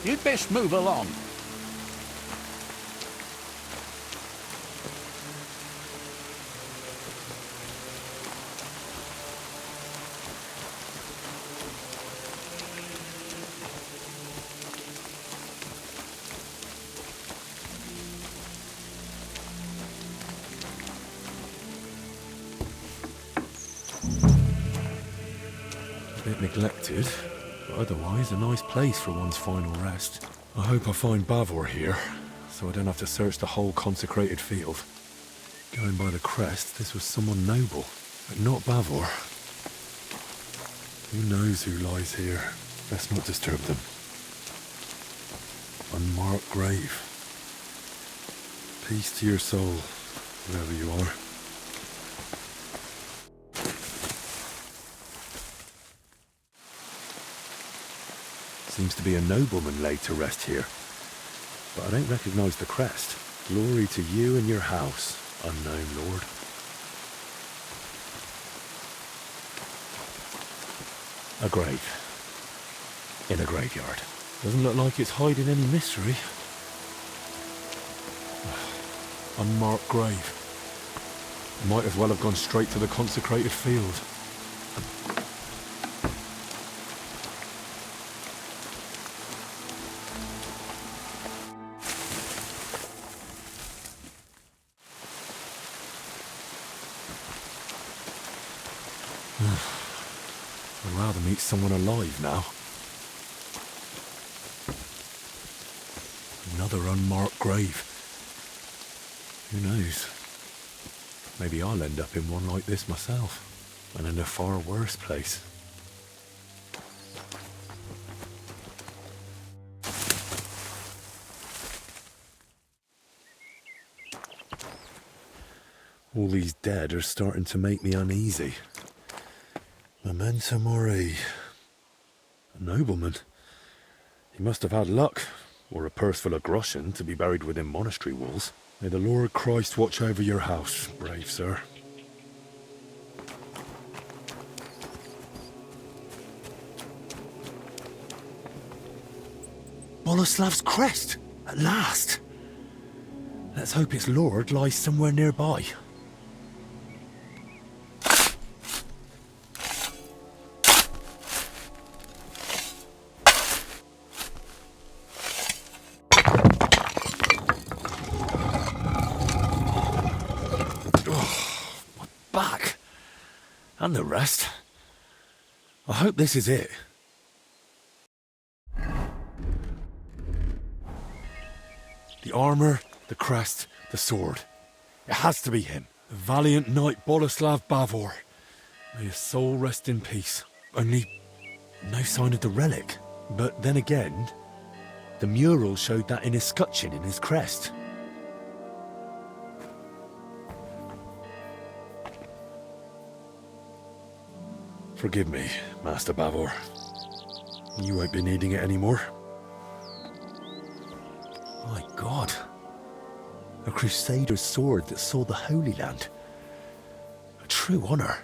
You'd best move along. A bit neglected, but otherwise a nice place for one's final rest. I hope I find Bavor here, so I don't have to search the whole consecrated field. Going by the crest, this was someone noble, but not Bavor. Who knows who lies here? Let's not disturb them. Unmarked grave. Peace to your soul, whoever you are. Seems to be a nobleman laid to rest here, but I don't recognise the crest. Glory to you and your house, unknown lord. A grave. In a graveyard. Doesn't look like it's hiding any mystery. Unmarked grave. Might as well have gone straight to the consecrated field. I'd rather meet someone alive now. Another unmarked grave. Who knows? Maybe I'll end up in one like this myself, and in a far worse place. All these dead are starting to make me uneasy. Memento mori. A nobleman. He must have had luck, or a purse full of groschen, to be buried within monastery walls. May the Lord Christ watch over your house, brave sir. Boleslav's crest! At last! Let's hope its lord lies somewhere nearby. And the rest. I hope this is it. The armour, the crest, the sword. It has to be him. The valiant knight Boleslav Bavor. May his soul rest in peace. Only no sign of the relic. But then again, the mural showed that in his scutcheon in his crest. Forgive me, Master Bavor. You won't be needing it anymore. My God. A crusader's sword that saw the Holy Land. A true honour.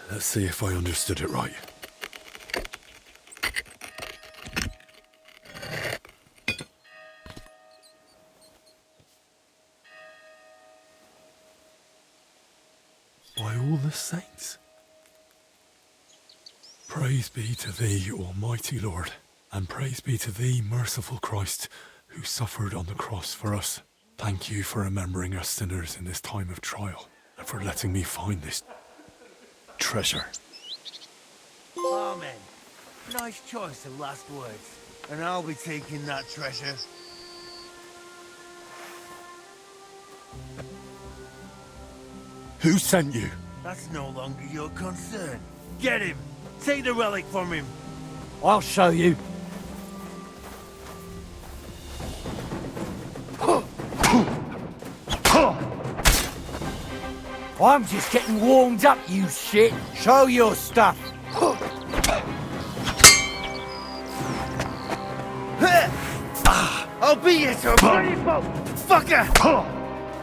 Let's see if I understood it right. By all the saints. Praise be to thee, Almighty Lord, and praise be to thee, merciful Christ, who suffered on the cross for us. Thank you for remembering us sinners in this time of trial, and for letting me find this treasure. Amen. Nice choice of last words. And I'll be taking that treasure. Who sent you? That's no longer your concern. Get him! Take the relic from him! I'll show you. I'm just getting warmed up, you shit. Show your stuff. I'll beat you to a bloody boat! Fucker!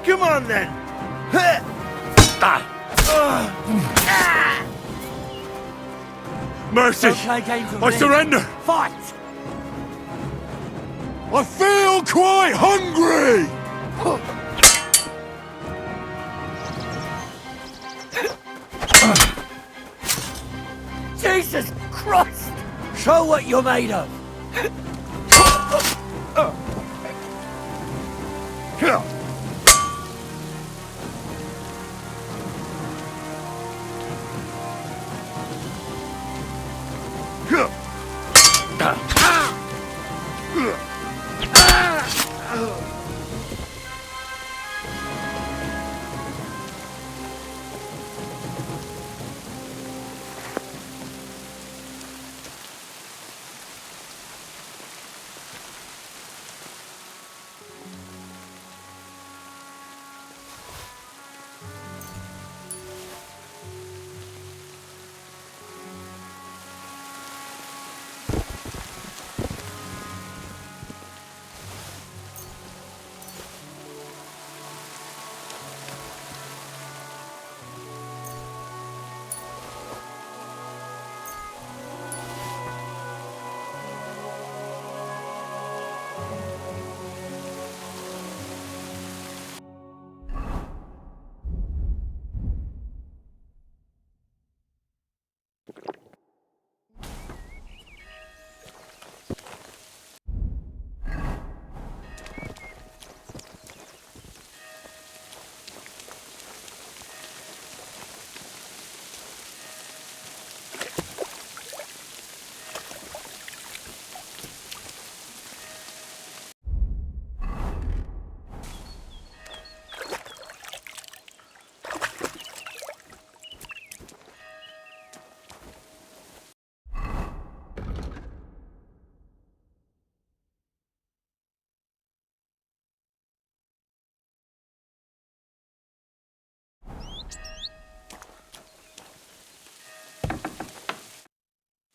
Come on then! Mercy! Don't play games with I me. surrender! Fight! I feel quite hungry! Jesus Christ! Show what you're made of.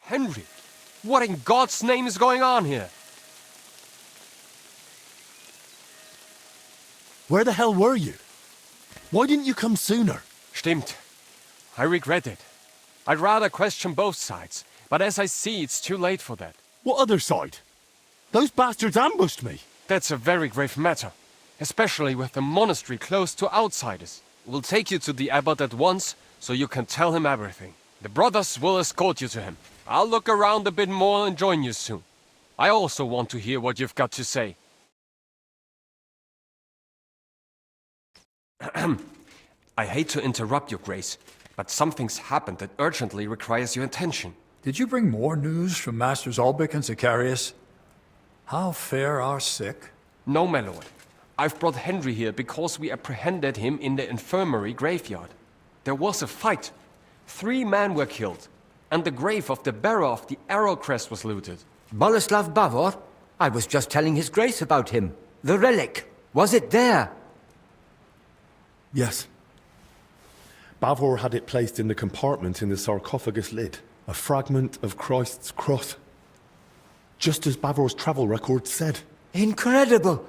Henry, what in God's name is going on here? Where the hell were you? Why didn't you come sooner? Stimmt. I regret it. I'd rather question both sides, but as I see, it's too late for that. What other side? Those bastards ambushed me. That's a very grave matter, especially with the monastery closed to outsiders. We'll take you to the abbot at once, so you can tell him everything. The brothers will escort you to him. I'll look around a bit more and join you soon. I also want to hear what you've got to say. I hate to interrupt your grace, but something's happened that urgently requires your attention. Did you bring more news from Masters Albic and Zacharias? How fare our sick? No, my lord. I've brought Henry here because we apprehended him in the infirmary graveyard. There was a fight. 3 men were killed, and the grave of the bearer of the arrow crest was looted. Boleslav Bavor? I was just telling his grace about him. The relic. Was it there? Yes. Bavor had it placed in the compartment in the sarcophagus lid. A fragment of Christ's cross. Just as Bavor's travel record said. Incredible!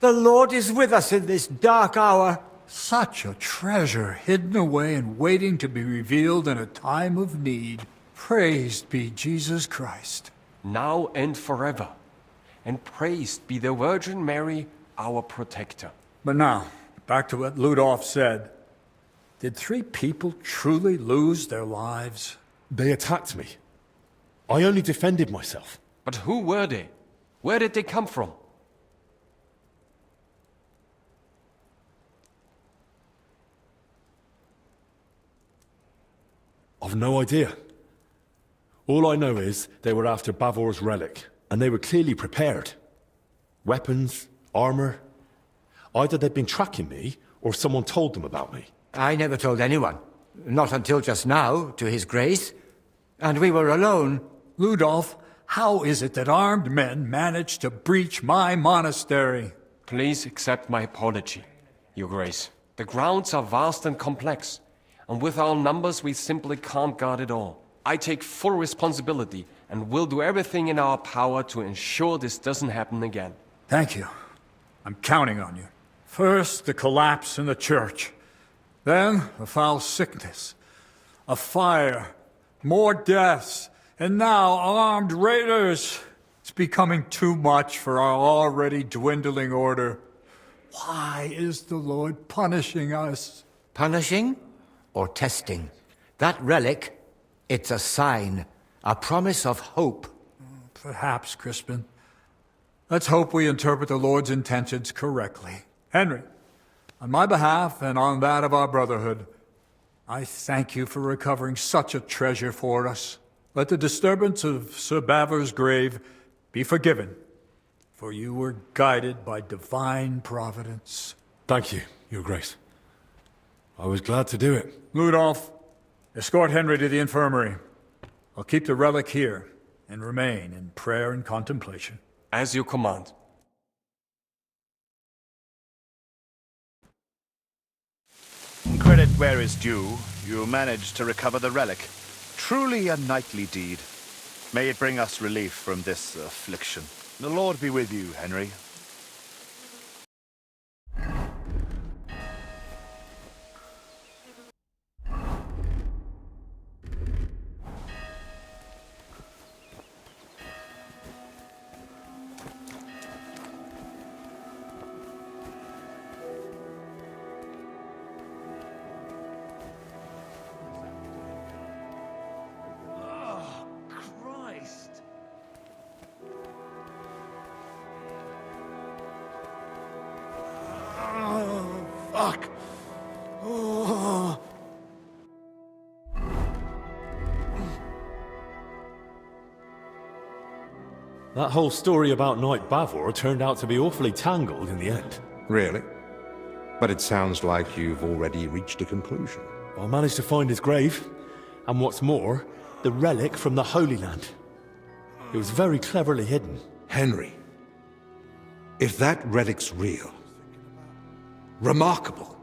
The Lord is with us in this dark hour. Such a treasure hidden away and waiting to be revealed in a time of need. Praised be Jesus Christ. Now and forever. And praised be the Virgin Mary, our protector. But now, back to what Ludolf said. Did 3 people truly lose their lives? They attacked me. I only defended myself. But who were they? Where did they come from? I've no idea. All I know is they were after Bavor's relic. and they were clearly prepared. Weapons, armor. Either they'd been tracking me, or someone told them about me. I never told anyone. Not until just now, to his grace. And we were alone. Ludolf, how is it that armed men managed to breach my monastery? Please accept my apology, Your Grace. The grounds are vast and complex, and with our numbers we simply can't guard it all. I take full responsibility and will do everything in our power to ensure this doesn't happen again. Thank you. I'm counting on you. First, the collapse in the church. Then, a foul sickness. A fire. More deaths. And now, armed raiders. It's becoming too much for our already dwindling order. Why is the Lord punishing us? Punishing or testing? That relic, it's a sign, a promise of hope. Perhaps, Crispin. Let's hope we interpret the Lord's intentions correctly. Henry, on my behalf and on that of our brotherhood, I thank you for recovering such a treasure for us. Let the disturbance of Sir Bavor's grave be forgiven, for you were guided by divine providence. Thank you, Your Grace. I was glad to do it. Ludolf, escort Henry to the infirmary. I'll keep the relic here and remain in prayer and contemplation. As you command. Credit where is due, you managed to recover the relic. Truly a knightly deed. May it bring us relief from this affliction. The Lord be with you, Henry. Fuck! Oh. That whole story about Knight Bavor turned out to be awfully tangled in the end. Really? But it sounds like you've already reached a conclusion. I managed to find his grave, and what's more, the relic from the Holy Land. It was very cleverly hidden. Henry, if that relic's real, remarkable,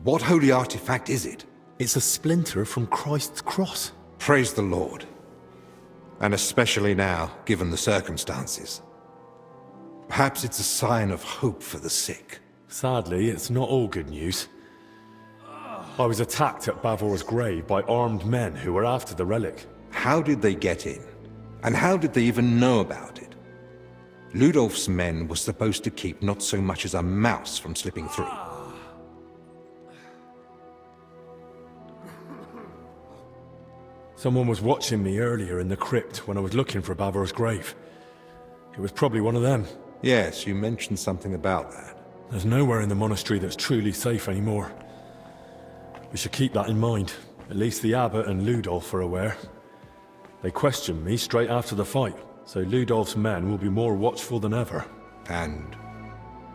what holy artifact is it? It's a splinter from Christ's cross. Praise the Lord. And especially now, given the circumstances. Perhaps it's a sign of hope for the sick. Sadly, it's not all good news. I was attacked at Bavor's grave by armed men who were after the relic. How did they get in? And how did they even know about it? Ludolf's men were supposed to keep not so much as a mouse from slipping through. Someone was watching me earlier in the crypt when I was looking for Bavor's grave. It was probably one of them. Yes, you mentioned something about that. There's nowhere in the monastery that's truly safe anymore. We should keep that in mind. At least the abbot and Ludolf are aware. They questioned me straight after the fight, so Ludolf's men will be more watchful than ever. And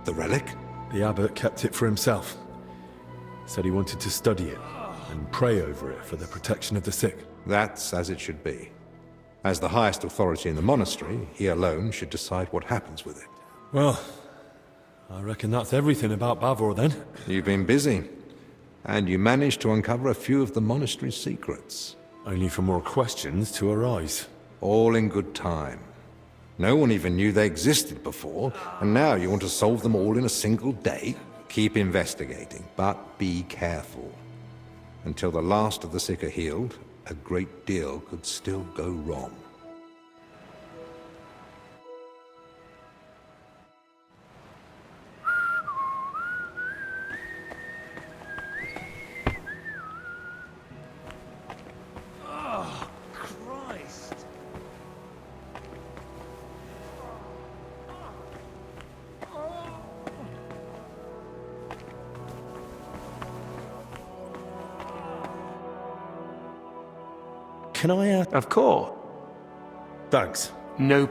the relic? The abbot kept it for himself. Said he wanted to study it and pray over it for the protection of the sick. That's as it should be. As the highest authority in the monastery, he alone should decide what happens with it. Well, I reckon that's everything about Bavor then. You've been busy, and you managed to uncover a few of the monastery's secrets. Only for more questions to arise. All in good time. No one even knew they existed before, and now you want to solve them all in a single day? Keep investigating, but be careful. Until the last of the sick are healed, a great deal could still go wrong. Can I, Of course. Thanks. No.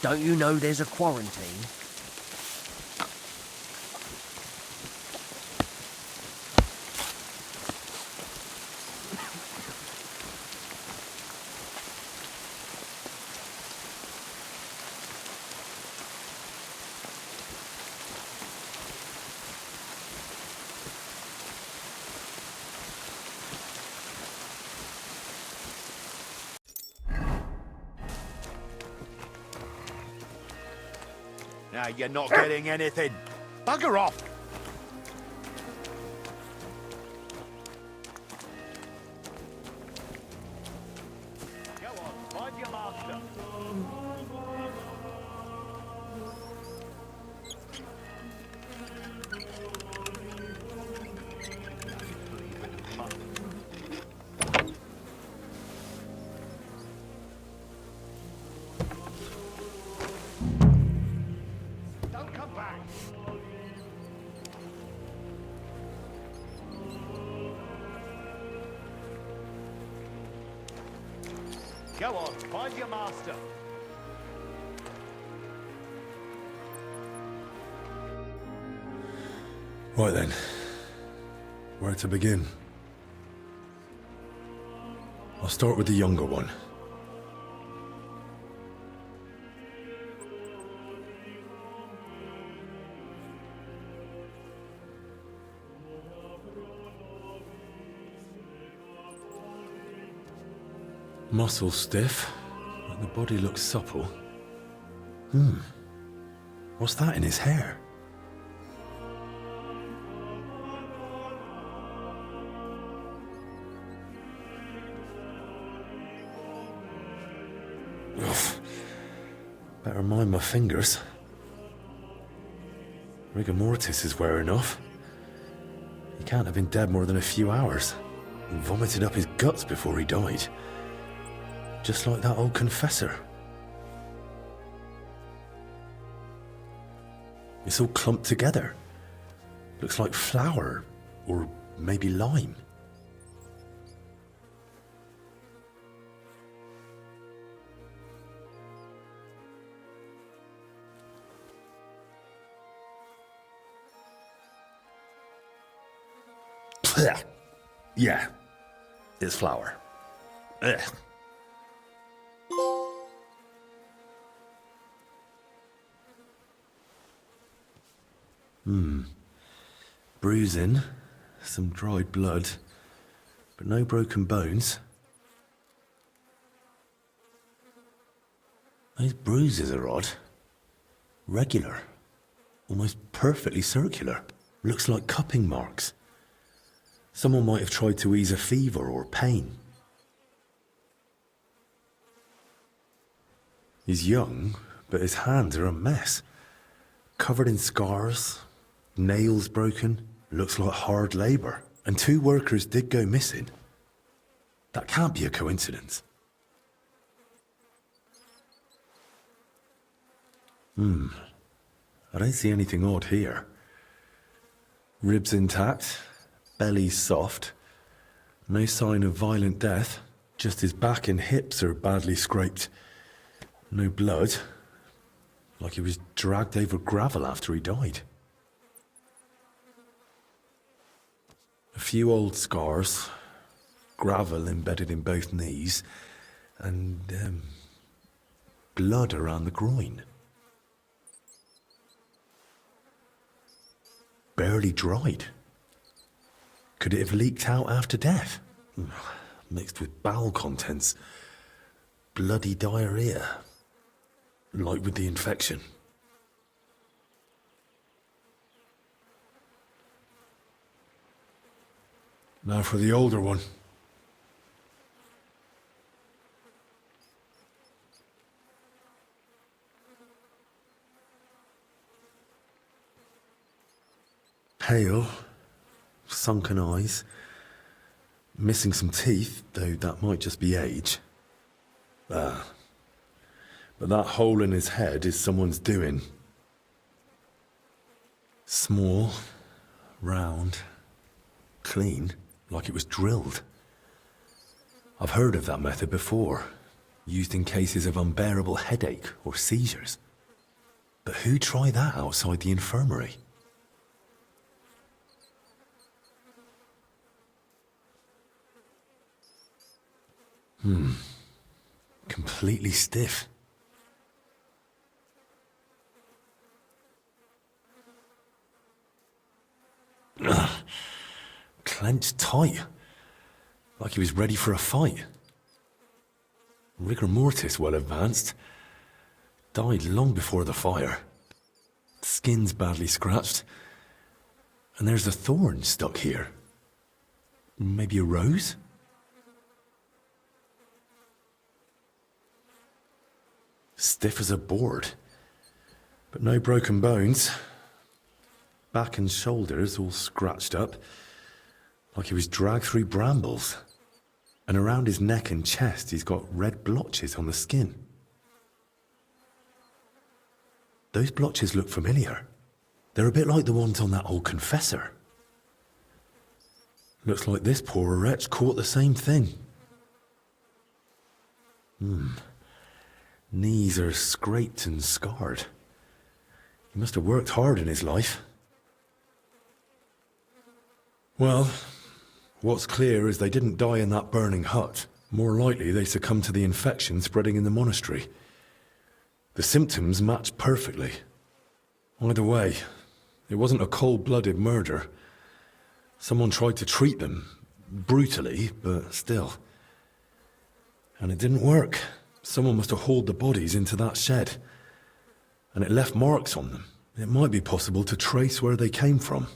Don't you know there's a quarantine? Now you're not getting anything. Bugger off! Go on, find your master. Don't come back. Go on, find your master. Right then. Where to begin? I'll start with the younger one. Muscles stiff, but the body looks supple. What's that in his hair? Ugh. Better mind my fingers. Rigor mortis is wearing off. He can't have been dead more than a few hours. He vomited up his guts before he died. Just like that old confessor. It's all clumped together. Looks like flour, or maybe lime. Yeah, it's flour. Ugh. Bruising, some dried blood, but no broken bones. Those bruises are odd. Regular. Almost perfectly circular. Looks like cupping marks. Someone might have tried to ease a fever or pain. He's young, but his hands are a mess. Covered in scars, nails broken, looks like hard labour. And 2 workers did go missing. That can't be a coincidence. I don't see anything odd here. Ribs intact, belly soft. No sign of violent death. Just his back and hips are badly scraped. No blood. Like he was dragged over gravel after he died. A few old scars. Gravel embedded in both knees. And, blood around the groin. Barely dried. Could it have leaked out after death? Mixed with bowel contents. Bloody diarrhea. Like with the infection. Now for the older one. Pale, sunken eyes, missing some teeth, though that might just be age. But that hole in his head is someone's doing. Small, round, clean, like it was drilled. I've heard of that method before, used in cases of unbearable headache or seizures. But who'd try that outside the infirmary? Completely stiff. Clenched tight. Like he was ready for a fight. Rigor mortis well advanced. Died long before the fire. Skin's badly scratched. And there's a thorn stuck here. Maybe a rose? Stiff as a board. But no broken bones. Back and shoulders all scratched up. Like he was dragged through brambles. And around his neck and chest he's got red blotches on the skin. Those blotches look familiar. They're a bit like the ones on that old confessor. Looks like this poor wretch caught the same thing. Knees are scraped and scarred. He must have worked hard in his life. Well, what's clear is they didn't die in that burning hut. More likely they succumbed to the infection spreading in the monastery. The symptoms match perfectly. Either way, it wasn't a cold-blooded murder. Someone tried to treat them, brutally, but still. And it didn't work. Someone must have hauled the bodies into that shed. And it left marks on them. It might be possible to trace where they came from.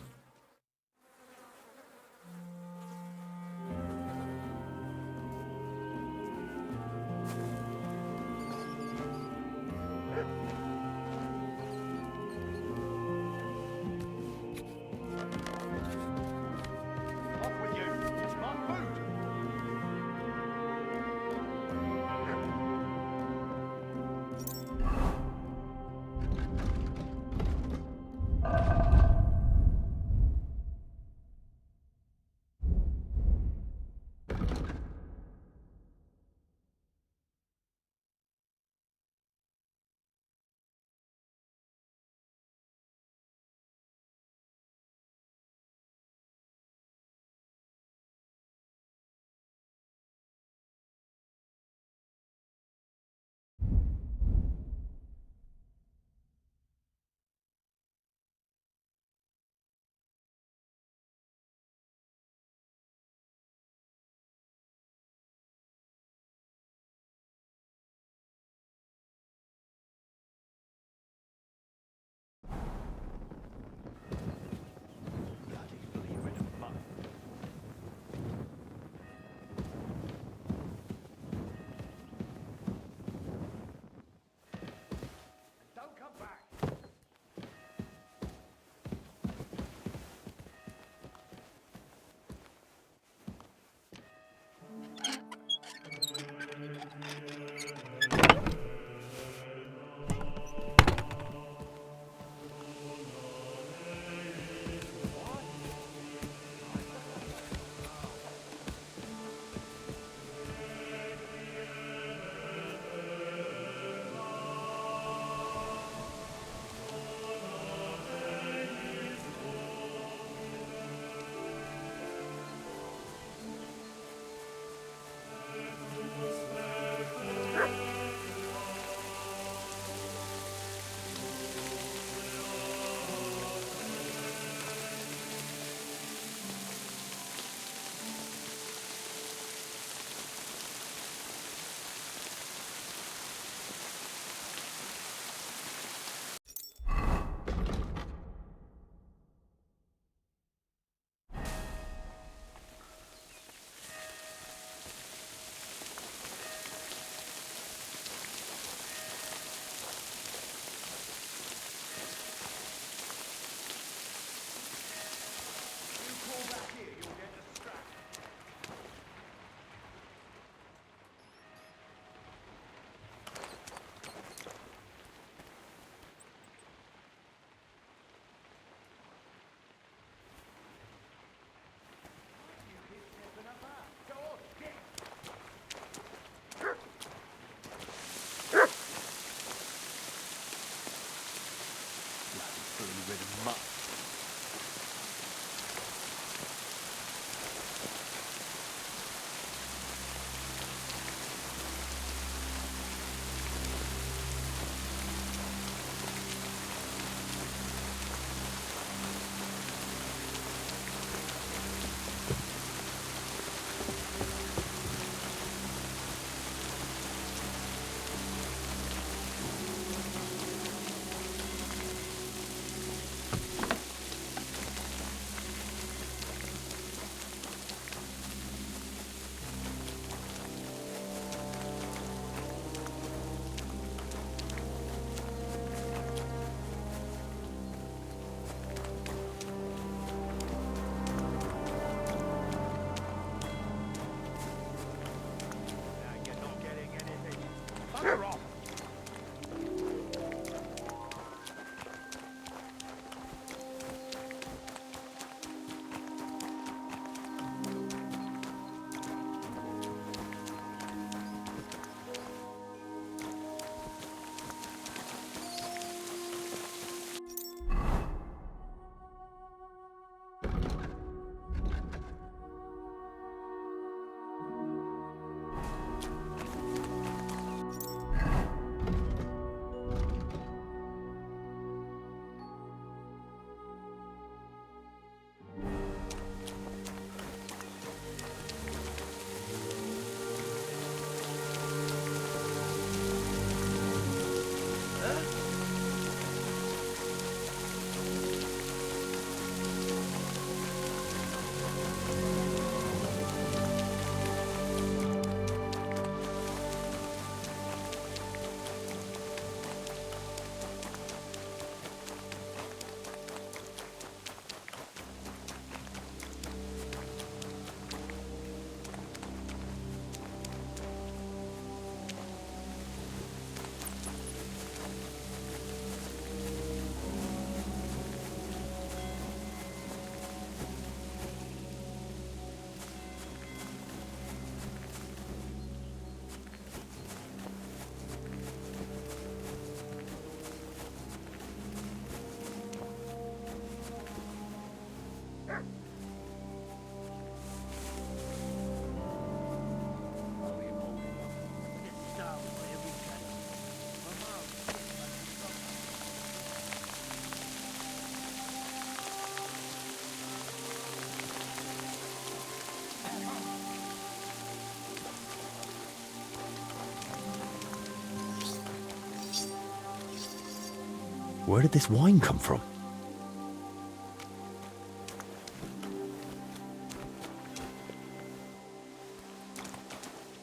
Where did this wine come from?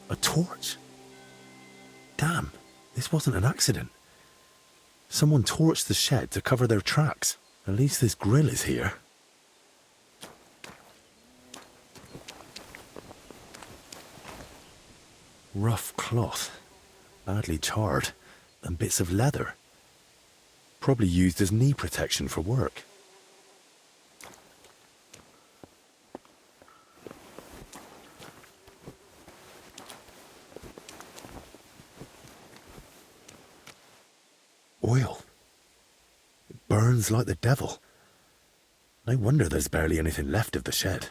A torch? Damn, this wasn't an accident. Someone torched the shed to cover their tracks. At least this grill is here. Rough cloth, badly charred, and bits of leather. Probably used as knee protection for work. Oil. It burns like the devil. No wonder there's barely anything left of the shed.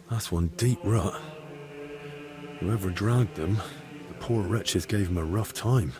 That's one deep rut. Whoever dragged them, the poor wretches gave him a rough time.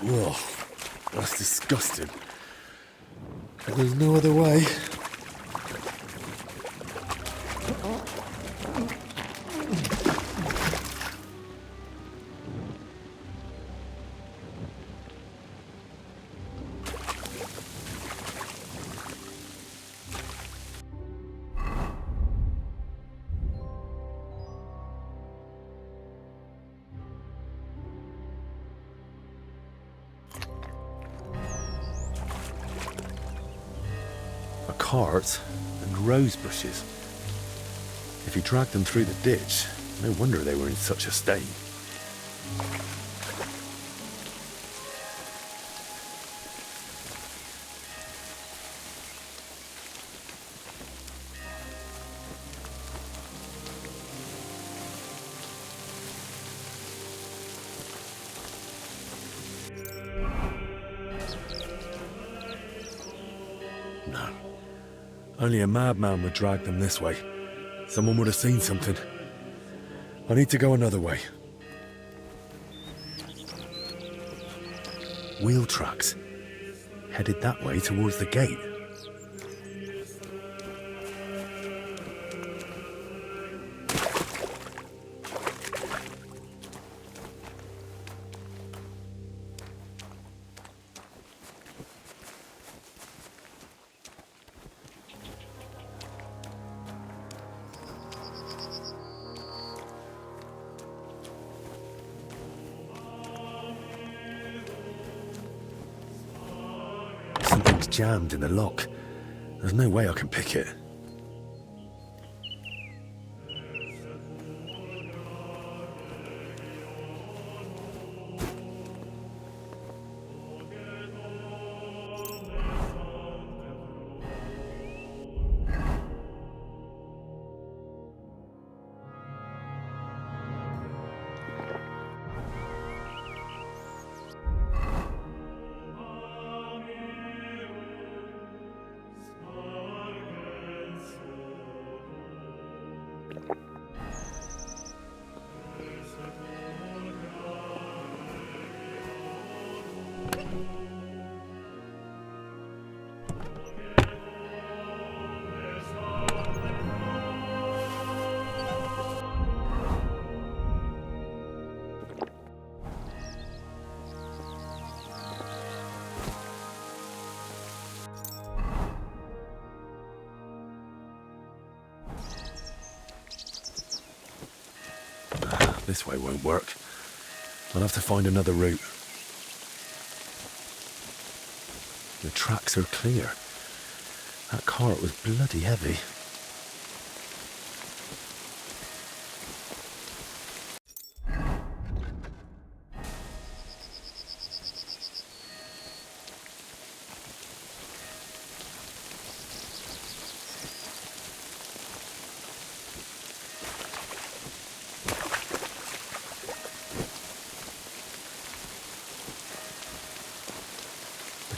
Whoa, that's disgusting. But there's no other way. Cart and rose bushes. If he dragged them through the ditch, no wonder they were in such a state. No. Only a madman would drag them this way. Someone would have seen something. I need to go another way. Wheel tracks. Headed that way towards the gate. Something's jammed in the lock. There's no way I can pick it. This way won't work. I'll have to find another route. The tracks are clear. That cart was bloody heavy.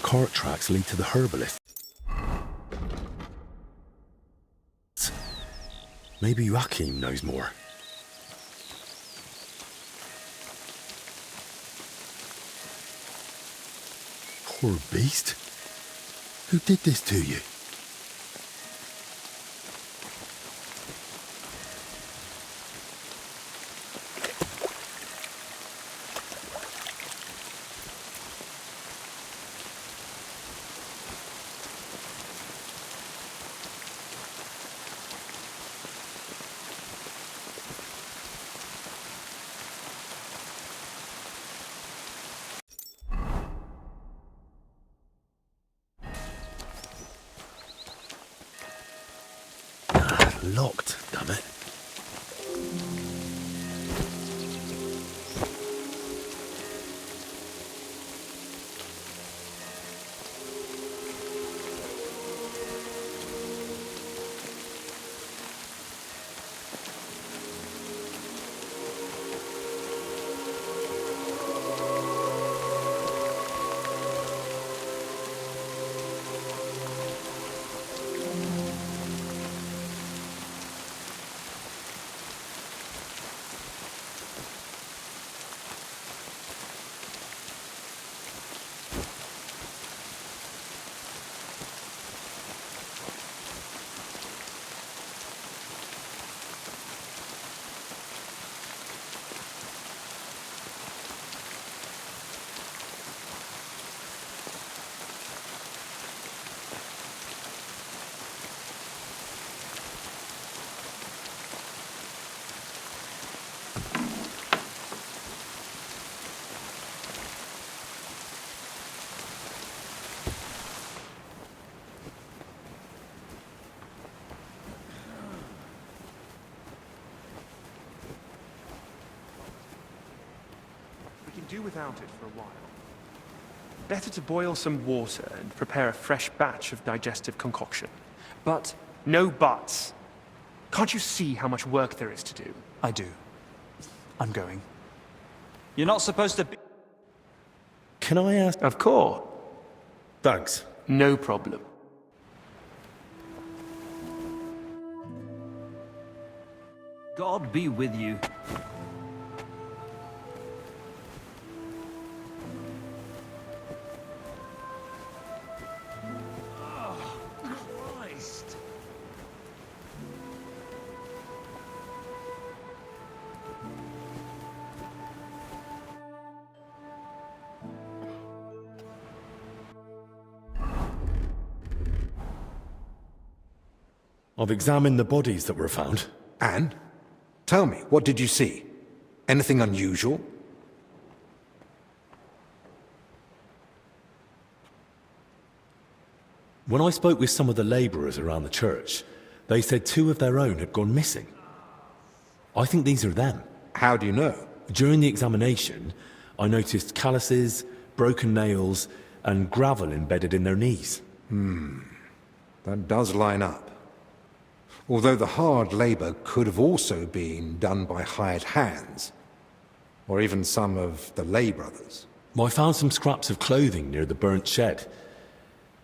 Cart tracks lead to the herbalist. Maybe Joachim knows more. Poor beast. Who did this to you? Locked, damn it. do without it for a while. Better to boil some water and prepare a fresh batch of digestive concoction. But no buts. Can't you see how much work there is to do? I do. I'm going. You're not supposed to be... Can I ask? Of course. Thanks. No problem. God be with you. I've examined the bodies that were found. And? Tell me, what did you see? Anything unusual? When I spoke with some of the labourers around the church, they said 2 of their own had gone missing. I think these are them. How do you know? During the examination, I noticed calluses, broken nails, and gravel embedded in their knees. That does line up. Although the hard labour could have also been done by hired hands, or even some of the lay brothers. I found some scraps of clothing near the burnt shed.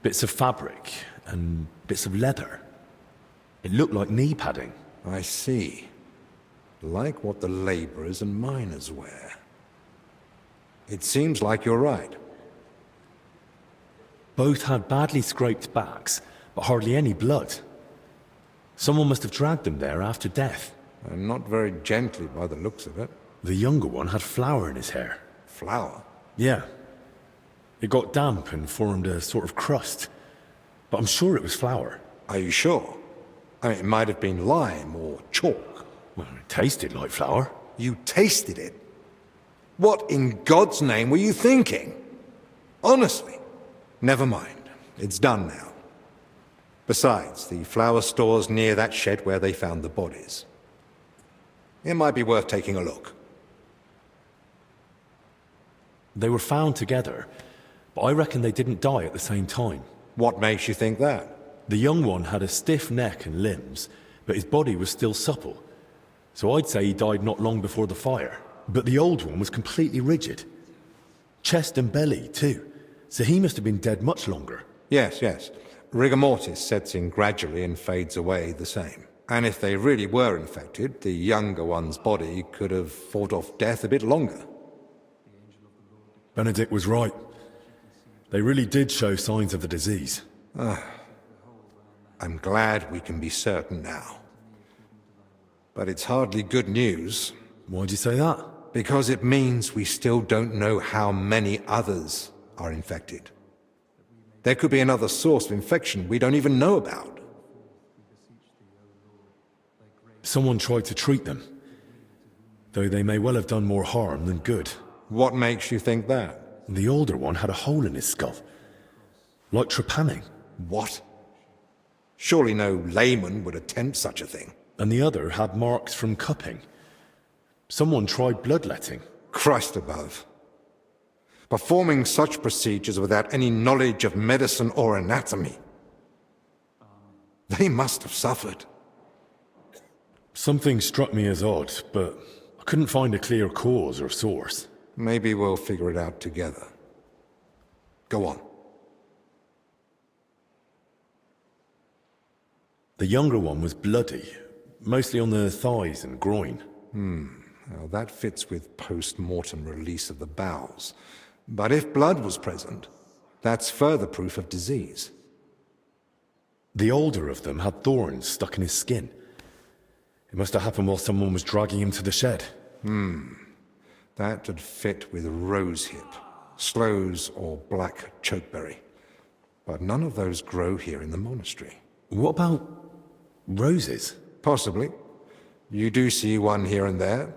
Bits of fabric and bits of leather. It looked like knee padding. I see. Like what the labourers and miners wear. It seems like you're right. Both had badly scraped backs, but hardly any blood. Someone must have dragged them there after death. And not very gently by the looks of it. The younger one had flour in his hair. Flour? Yeah. It got damp and formed a sort of crust. But I'm sure it was flour. Are you sure? I mean, it might have been lime or chalk. Well, it tasted like flour. You tasted it? What in God's name were you thinking? Honestly. Never mind. It's done now. Besides, the flour store's near that shed where they found the bodies. It might be worth taking a look. They were found together, but I reckon they didn't die at the same time. What makes you think that? The young one had a stiff neck and limbs, but his body was still supple. So I'd say he died not long before the fire. But the old one was completely rigid. Chest and belly, too. So he must have been dead much longer. Yes, yes. Rigor mortis sets in gradually and fades away the same. And if they really were infected, the younger one's body could have fought off death a bit longer. Benedict was right. They really did show signs of the disease. I'm glad we can be certain now. But it's hardly good news. Why'd you say that? Because it means we still don't know how many others are infected. There could be another source of infection we don't even know about. Someone tried to treat them, though they may well have done more harm than good. What makes you think that? The older one had a hole in his skull, like trepanning. What? Surely no layman would attempt such a thing. And the other had marks from cupping. Someone tried bloodletting. Christ above. Performing such procedures without any knowledge of medicine or anatomy. They must have suffered. Something struck me as odd, but I couldn't find a clear cause or source. Maybe we'll figure it out together. Go on. The younger one was bloody, mostly on the thighs and groin. Well, that fits with post-mortem release of the bowels. But if blood was present, that's further proof of disease. The older of them had thorns stuck in his skin. It must have happened while someone was dragging him to the shed. That would fit with rosehip, sloes, or black chokeberry. But none of those grow here in the monastery. What about roses? Possibly. You do see one here and there.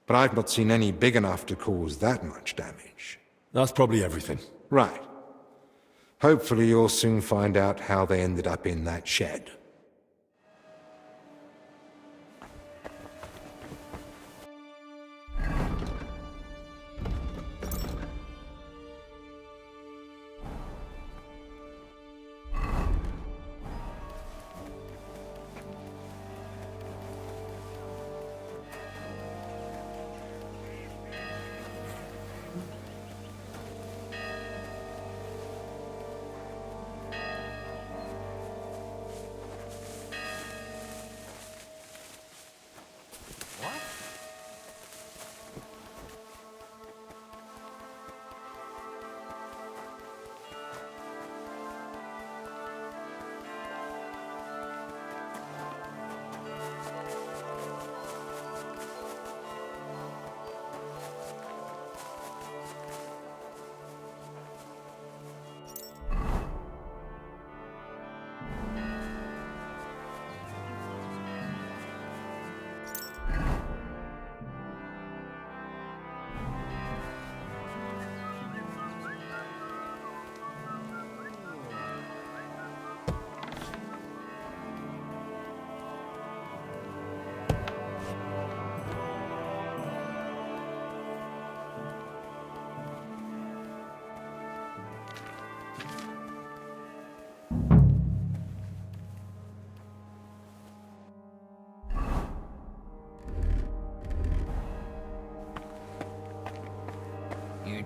But I've not seen any big enough to cause that much damage. That's probably everything. Right. Hopefully you'll soon find out how they ended up in that shed.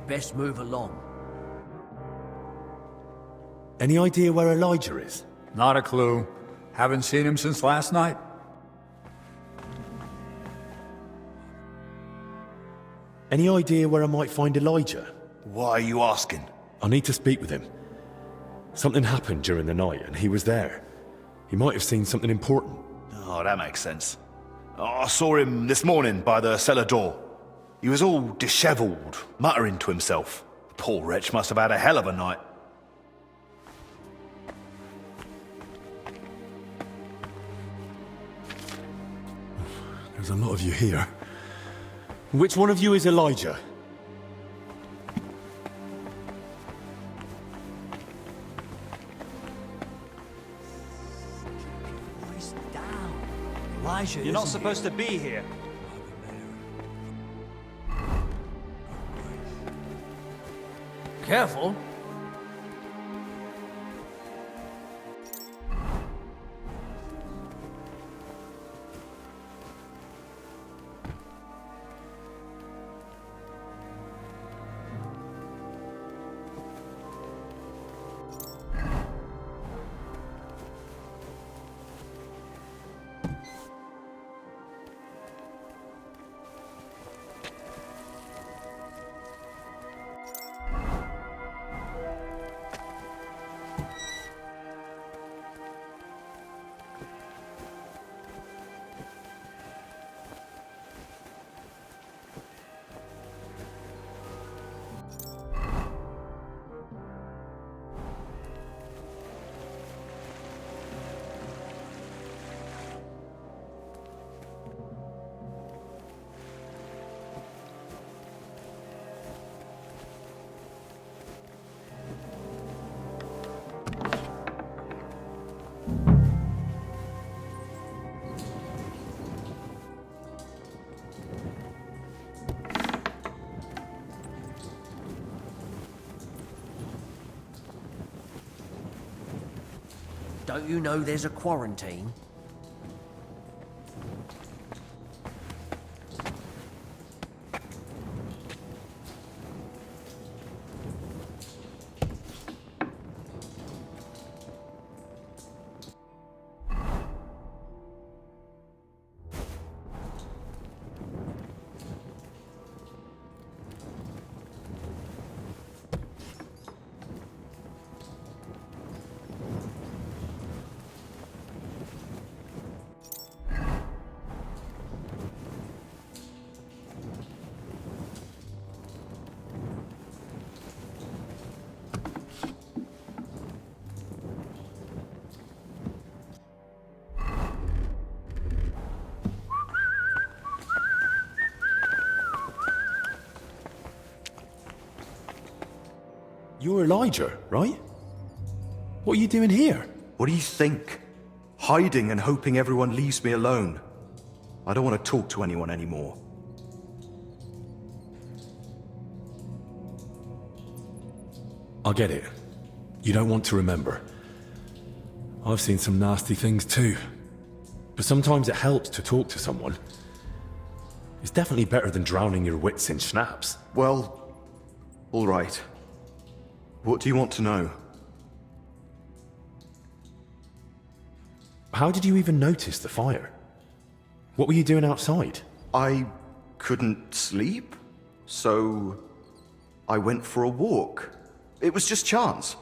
You'd best move along. Any idea where Elijah is? Not a clue. Haven't seen him since last night. Any idea where I might find Elijah? Why are you asking? I need to speak with him. Something happened during the night and he was there. He might have seen something important. Oh, that makes sense. I saw him this morning by the cellar door. He was all dishevelled, muttering to himself. The poor wretch must have had a hell of a night. There's a lot of you here. Which one of you is Elijah? Voice down. Elijah, You're not supposed to be here. Careful. Don't you know there's a quarantine? You're Elijah, right? What are you doing here? What do you think? Hiding and hoping everyone leaves me alone. I don't want to talk to anyone anymore. I get it. You don't want to remember. I've seen some nasty things too. But sometimes it helps to talk to someone. It's definitely better than drowning your wits in schnapps. Well, all right. What do you want to know? How did you even notice the fire? What were you doing outside? I couldn't sleep, so I went for a walk. It was just chance.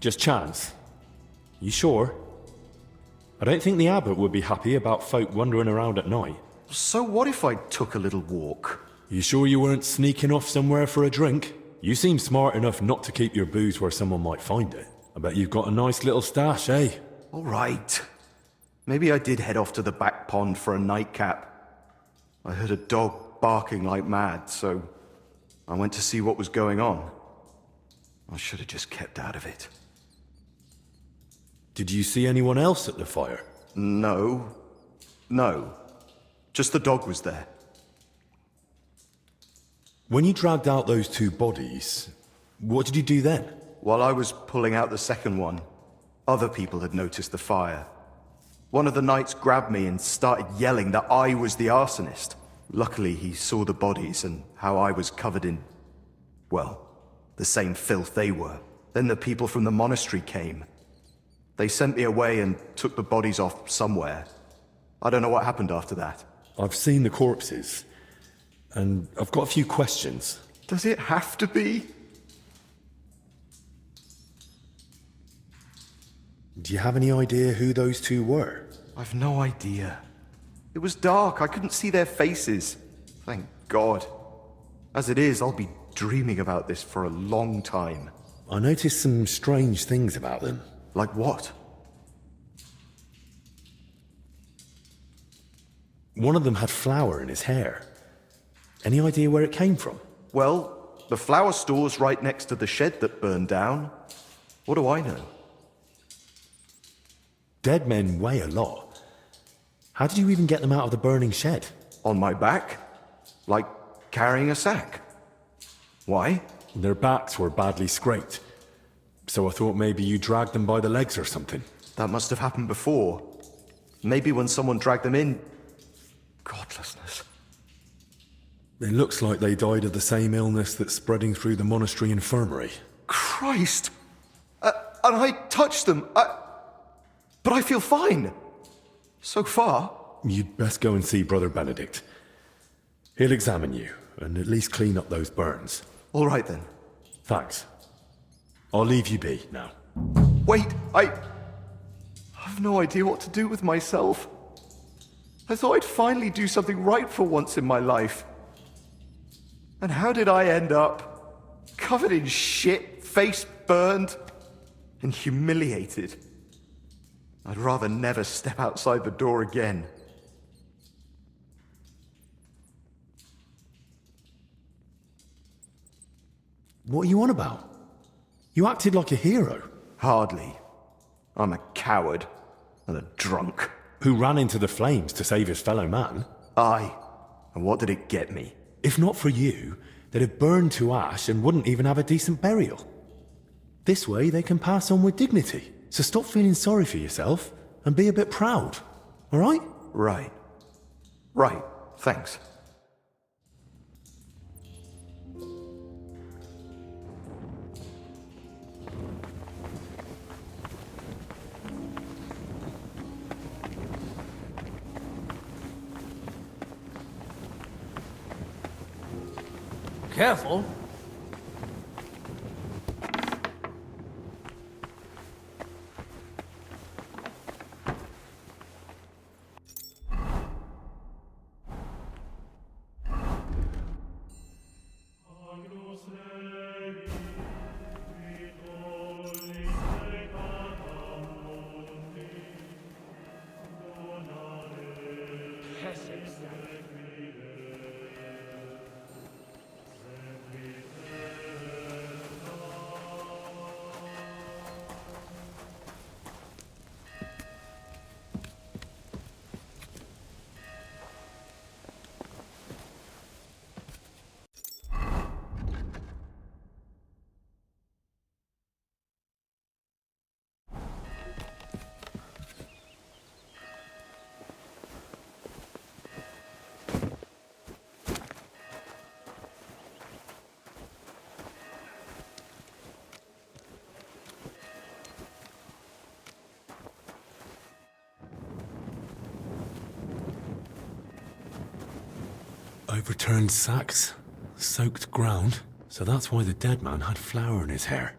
Just chance? You sure? I don't think the abbot would be happy about folk wandering around at night. So what if I took a little walk? You sure you weren't sneaking off somewhere for a drink? You seem smart enough not to keep your booze where someone might find it. I bet you've got a nice little stash, eh? All right. Maybe I did head off to the back pond for a nightcap. I heard a dog barking like mad, so I went to see what was going on. I should have just kept out of it. Did you see anyone else at the fire? No. Just the dog was there. When you dragged out those two bodies, what did you do then? While I was pulling out the second one, other people had noticed the fire. One of the knights grabbed me and started yelling that I was the arsonist. Luckily, he saw the bodies and how I was covered in, well, the same filth they were. Then the people from the monastery came. They sent me away and took the bodies off somewhere. I don't know what happened after that. I've seen the corpses, and I've got a few questions. Does it have to be? Do you have any idea who those two were? I've no idea. It was dark, I couldn't see their faces. Thank God. As it is, I'll be dreaming about this for a long time. I noticed some strange things about them. Like what? One of them had flour in his hair. Any idea where it came from? Well, the flour store's right next to the shed that burned down. What do I know? Dead men weigh a lot. How did you even get them out of the burning shed? On my back? Like carrying a sack. Why? Their backs were badly scraped. So I thought maybe you dragged them by the legs or something. That must have happened before. Maybe when someone dragged them in. Godlessness. It looks like they died of the same illness that's spreading through the monastery infirmary. Christ! And I touched them. But I feel fine. So far. You'd best go and see Brother Benedict. He'll examine you, and at least clean up those burns. All right then. Thanks. I'll leave you be now. Wait, I've no idea what to do with myself. I thought I'd finally do something right for once in my life. And how did I end up? Covered in shit, face burned, and humiliated. I'd rather never step outside the door again. What are you on about? You acted like a hero. Hardly. I'm a coward and a drunk. Who ran into the flames to save his fellow man. Aye. And what did it get me? If not for you, they'd have burned to ash and wouldn't even have a decent burial. This way they can pass on with dignity. So stop feeling sorry for yourself and be a bit proud. All right? Right. Right. Thanks. Careful. Overturned sacks, soaked ground, so that's why the dead man had flour in his hair.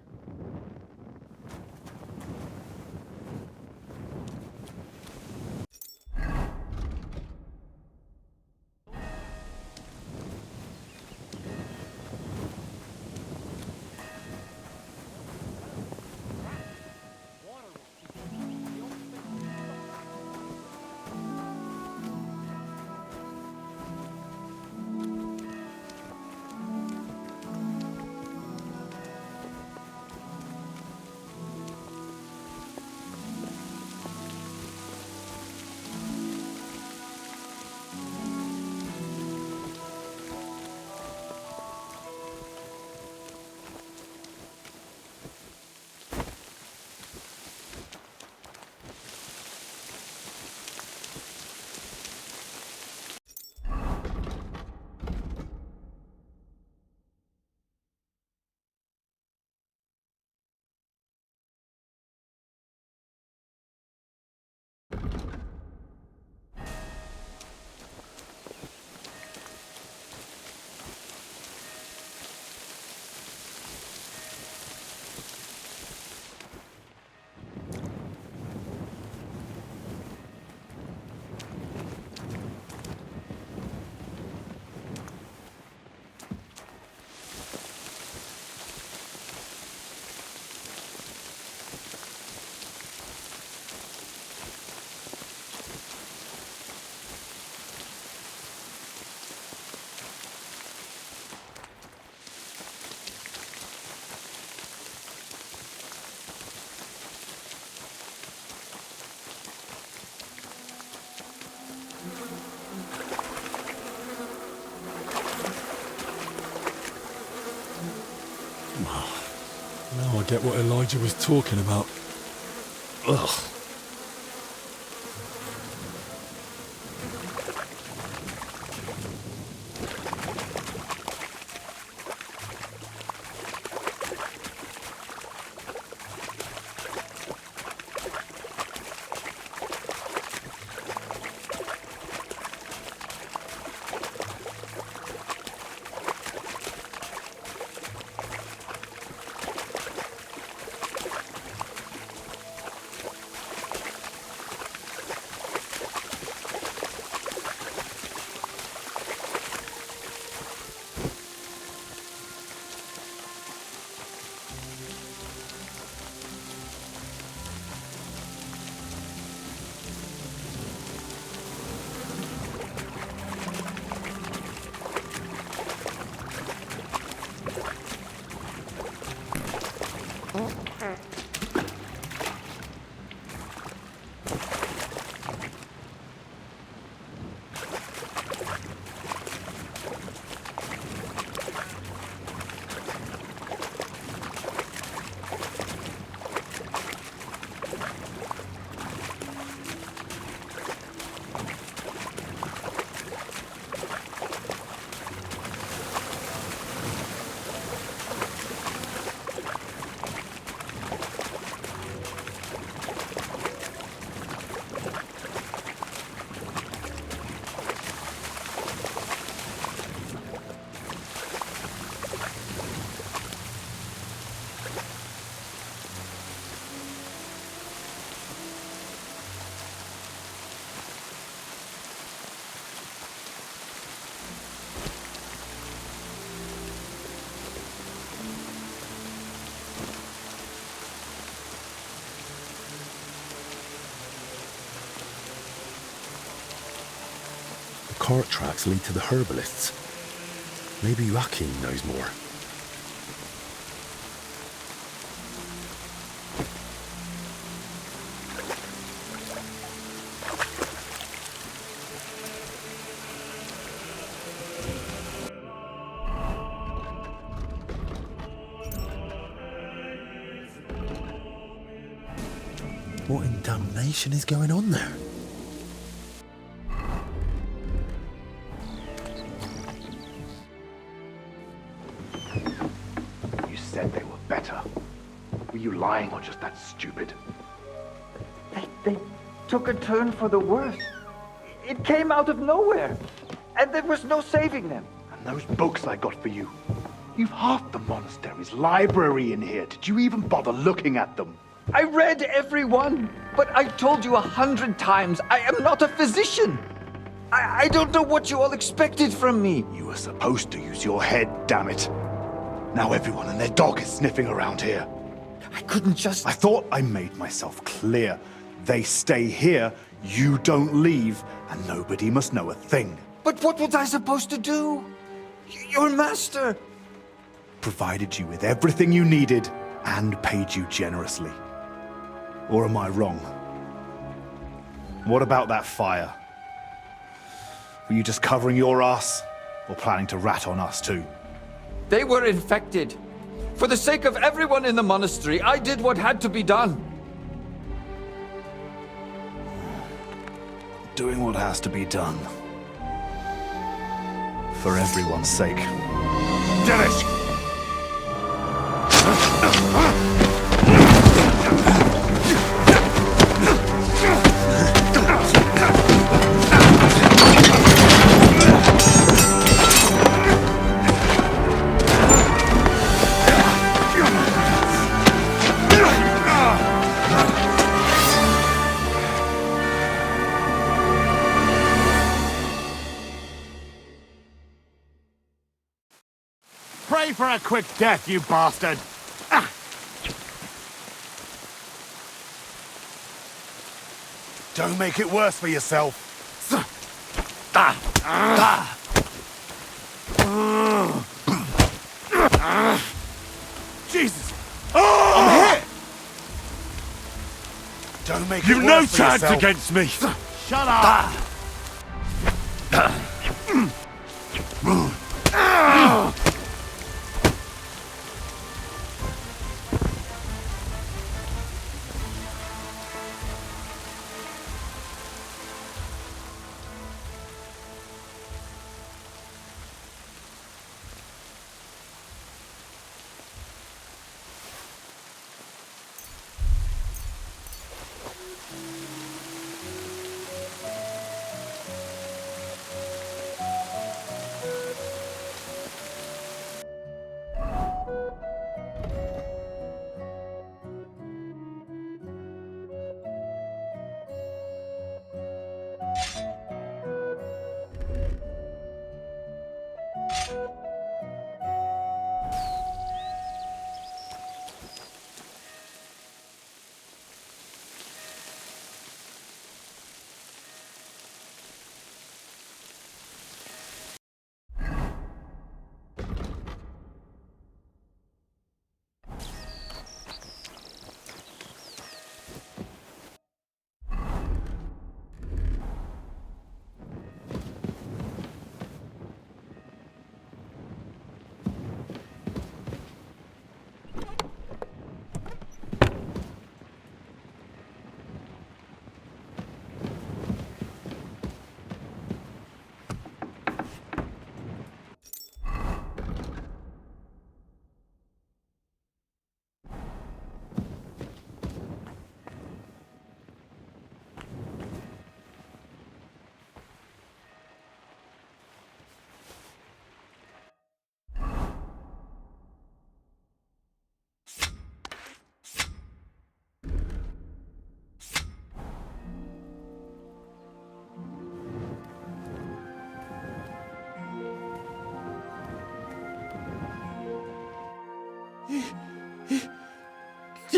get what Elijah was talking about. Ugh. Cart tracks lead to the herbalists. Maybe Joachim knows more. What in damnation is going on there? Lying or just that stupid? They took a turn for the worse. It came out of nowhere, and there was no saving them. And those books I got for you. You've half the monastery's library in here. Did you even bother looking at them? I read every one, but I told you 100 times, I am not a physician. I don't know what you all expected from me. You were supposed to use your head, damn it. Now everyone and their dog is sniffing around here. I couldn't just... I thought I made myself clear. They stay here, you don't leave, and nobody must know a thing. But what was I supposed to do? Your master... provided you with everything you needed and paid you generously. Or am I wrong? What about that fire? Were you just covering your ass, or planning to rat on us too? They were infected. For the sake of everyone in the monastery, I did what had to be done. Doing what has to be done. For everyone's sake. Dennis! Pray for a quick death, you bastard! Don't make it worse for yourself. Jesus! I'm here! Don't make it You've no worse for chance yourself. against me! Shut up!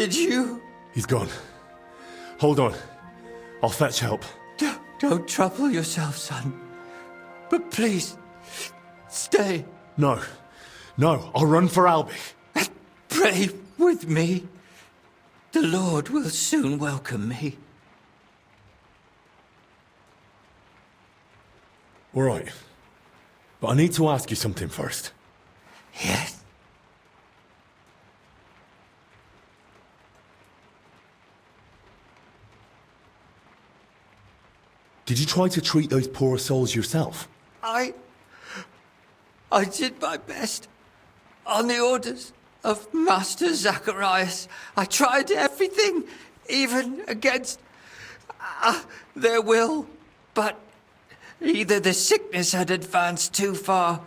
Did you? He's gone. Hold on. I'll fetch help. Don't trouble yourself, son. But please, stay. No. No, I'll run for Albich. Pray with me. The Lord will soon welcome me. All right. But I need to ask you something first. Yes? Did you try to treat those poor souls yourself? I did my best. On the orders of Master Zacharias, I tried everything, even against their will. But either the sickness had advanced too far,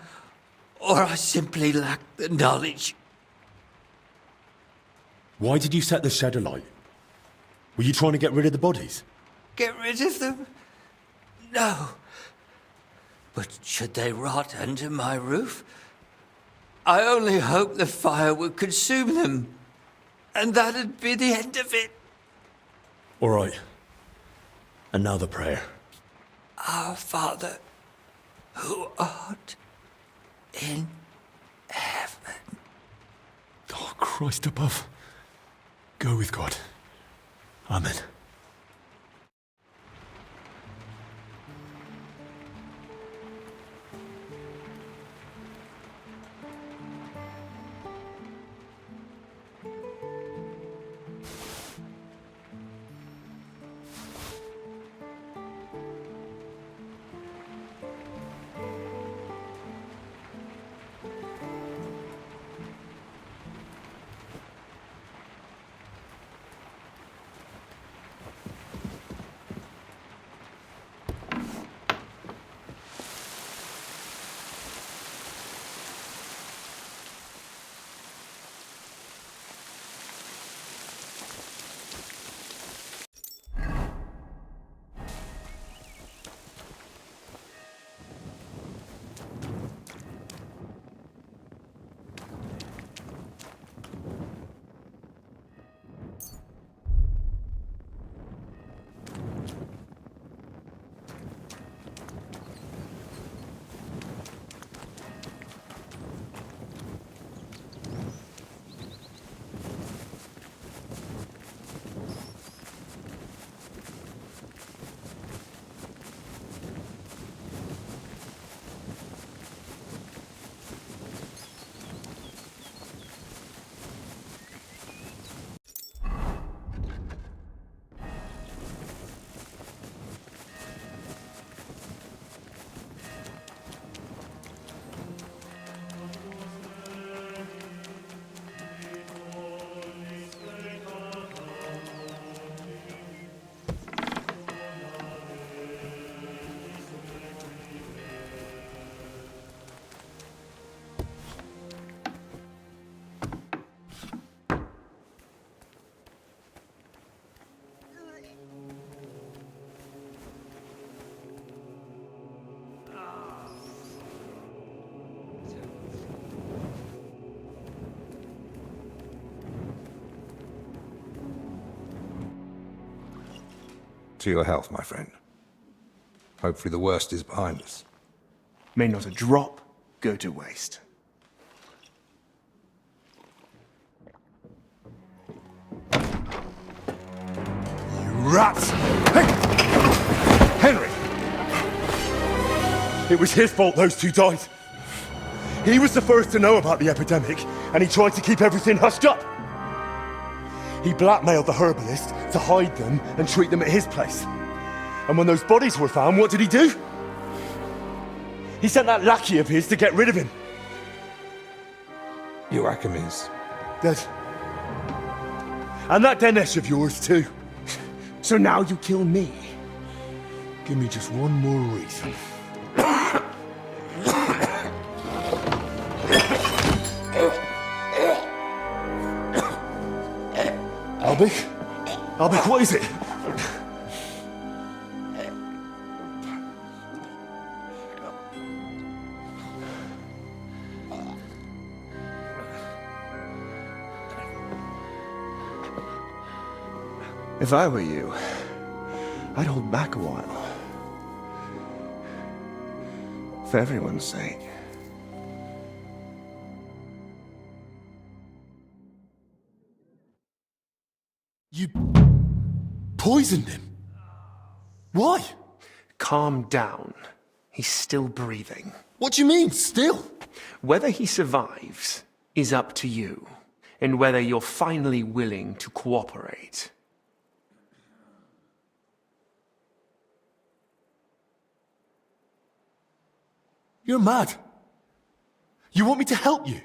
or I simply lacked the knowledge. Why did you set the shed alight? Were you trying to get rid of the bodies? Get rid of them? No. But should they rot under my roof? I only hoped the fire would consume them, and that'd be the end of it. All right. And now the prayer. Our Father, who art in heaven. Oh, Christ above. Go with God. Amen. To your health, my friend. Hopefully the worst is behind us. May not a drop go to waste. You rats! Hey! Henry! It was his fault those two died. He was the first to know about the epidemic, and he tried to keep everything hushed up. He blackmailed the herbalist to hide them and treat them at his place. And when those bodies were found, what did he do? He sent that lackey of his to get rid of him. Joachim is dead. And that Dinesh of yours too. So now you kill me. Give me just one more reason. Albich? Albich, what is it? If I were you, I'd hold back a while. For everyone's sake. You poisoned him? Why? Calm down. He's still breathing. What do you mean, still? Whether he survives is up to you, and whether you're finally willing to cooperate. You're mad. You want me to help you?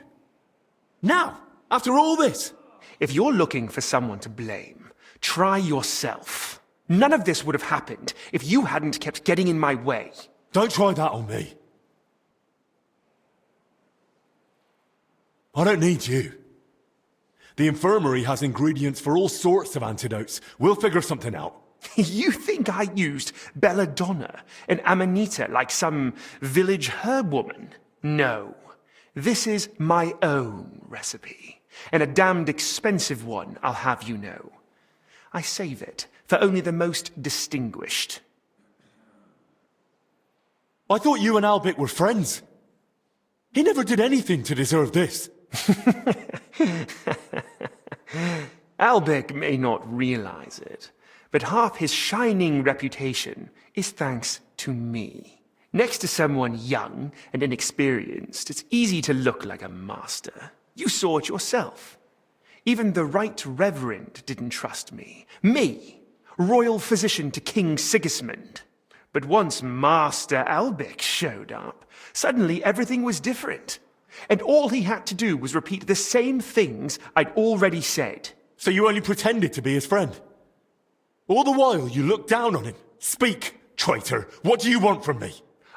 Now? After all this? If you're looking for someone to blame, try yourself. None of this would have happened if you hadn't kept getting in my way. Don't try that on me. I don't need you. The infirmary has ingredients for all sorts of antidotes. We'll figure something out. You think I used belladonna and amanita like some village herb woman? No. This is my own recipe, and a damned expensive one, I'll have you know. I save it for only the most distinguished. I thought you and Albert were friends. He never did anything to deserve this. Albert may not realize it, but half his shining reputation is thanks to me. Next to someone young and inexperienced, it's easy to look like a master. You saw it yourself. Even the Right Reverend didn't trust me. Me, royal physician to King Sigismund. But once Master Albert showed up, suddenly everything was different. And all he had to do was repeat the same things I'd already said. So you only pretended to be his friend? All the while you looked down on him. Speak, traitor. What do you want from me?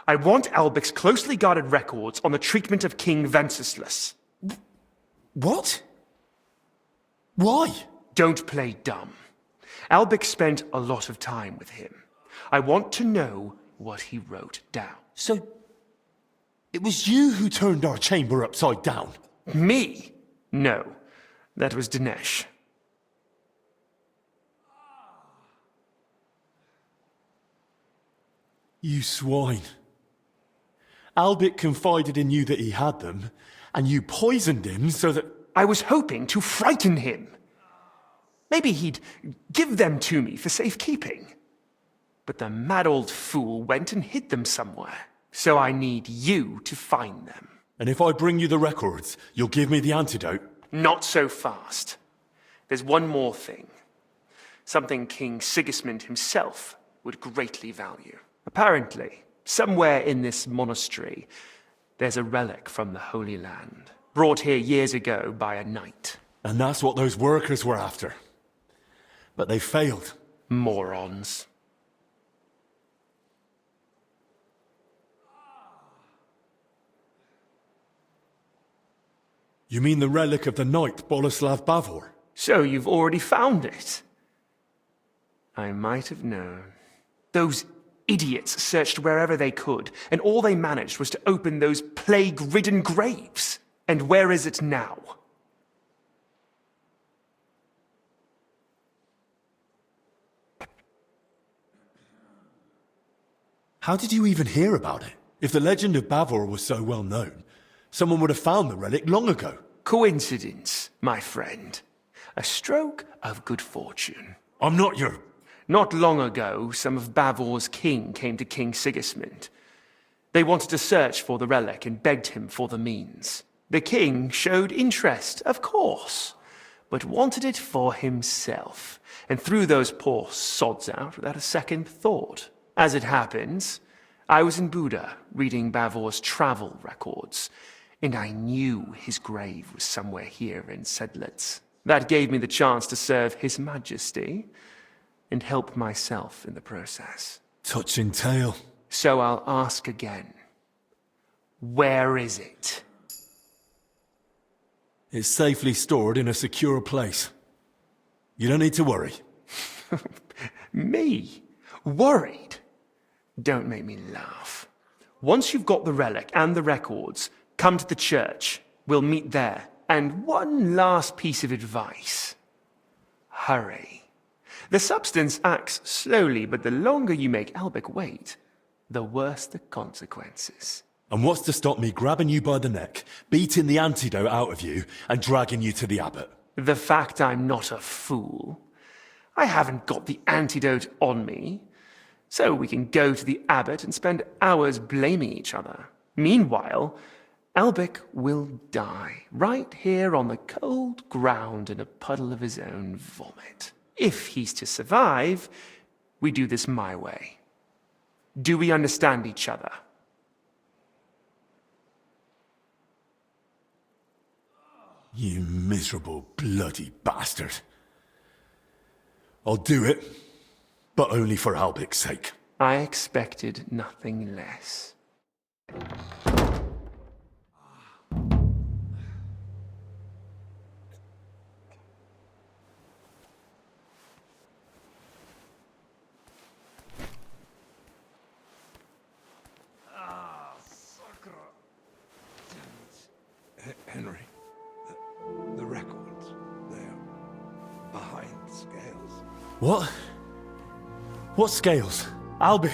I want Albert's closely guarded records on the treatment of King Wenceslas. What? Why? Don't play dumb. Albert spent a lot of time with him. I want to know what he wrote down. So, it was you who turned our chamber upside down? Me? No, that was Dinesh. You swine. Albert confided in you that he had them, and you poisoned him so that... I was hoping to frighten him. Maybe he'd give them to me for safekeeping. But the mad old fool went and hid them somewhere. So I need you to find them. And if I bring you the records, you'll give me the antidote? Not so fast. There's one more thing. Something King Sigismund himself would greatly value. Apparently, somewhere in this monastery, there's a relic from the Holy Land, brought here years ago by a knight. And that's what those workers were after. But they failed. Morons. You mean the relic of the knight Boleslav Bavor? So you've already found it? I might have known. Those idiots searched wherever they could, and all they managed was to open those plague-ridden graves. And where is it now? How did you even hear about it? If the legend of Bavor was so well known, someone would have found the relic long ago. Coincidence, my friend. A stroke of good fortune. I'm not your... Not long ago, some of Bavor's king came to King Sigismund. They wanted to search for the relic and begged him for the means. The king showed interest, of course, but wanted it for himself, and threw those poor sods out without a second thought. As it happens, I was in Buda reading Bavor's travel records, and I knew his grave was somewhere here in Sedlitz. That gave me the chance to serve His Majesty and help myself in the process. Touching tale. So I'll ask again. Where is it? It's safely stored in a secure place. You don't need to worry. Me? Worried? Don't make me laugh. Once you've got the relic and the records, come to the church. We'll meet there. And one last piece of advice. Hurry. The substance acts slowly, but the longer you make Albek wait, the worse the consequences. And what's to stop me grabbing you by the neck, beating the antidote out of you, and dragging you to the abbot? The fact I'm not a fool. I haven't got the antidote on me, so we can go to the abbot and spend hours blaming each other. Meanwhile, Albek will die, right here on the cold ground in a puddle of his own vomit. If he's to survive, we do this my way. Do we understand each other? You miserable bloody bastard. I'll do it, but only for Albic's sake. I expected nothing less. Henry, the records, they're behind scales. What? What scales? Albie?